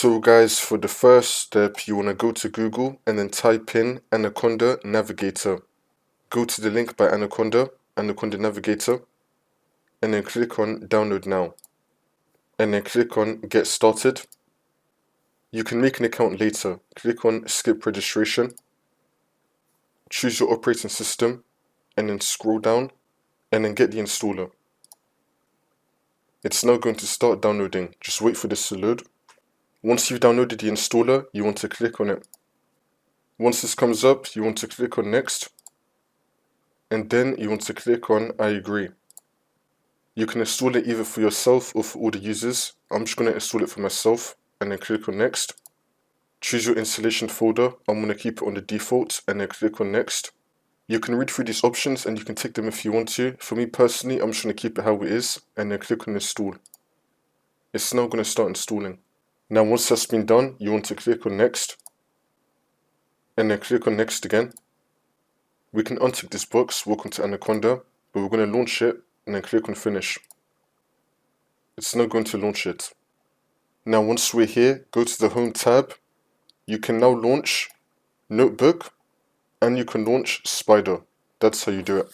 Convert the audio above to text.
So guys, for the first step, you want to go to Google and then type in Anaconda Navigator. Go to the link by Anaconda Navigator, and then click on Download Now. And then click on Get Started. You can make an account later. Click on Skip Registration. Choose your operating system, and then scroll down, and then get the installer. It's now going to start downloading. Just wait for this to load. Once you've downloaded the installer, you want to click on it. Once this comes up, you want to click on Next, and then you want to click on I agree. You can install it either for yourself or for all the users. I'm just going to install it for myself, and then click on Next. Choose your installation folder. I'm going to keep it on the default, and then click on Next. You can read through these options and you can tick them if you want to. For me personally, I'm just going to keep it how it is, and then click on Install. It's now going to start installing. Now once that's been done, you want to click on Next, and then click on Next again. We can untick this box, Welcome to Anaconda, but we're going to launch it, and then click on Finish. It's now going to launch it. Now once we're here, go to the Home tab. You can now launch Notebook, and you can launch Spyder. That's how you do it.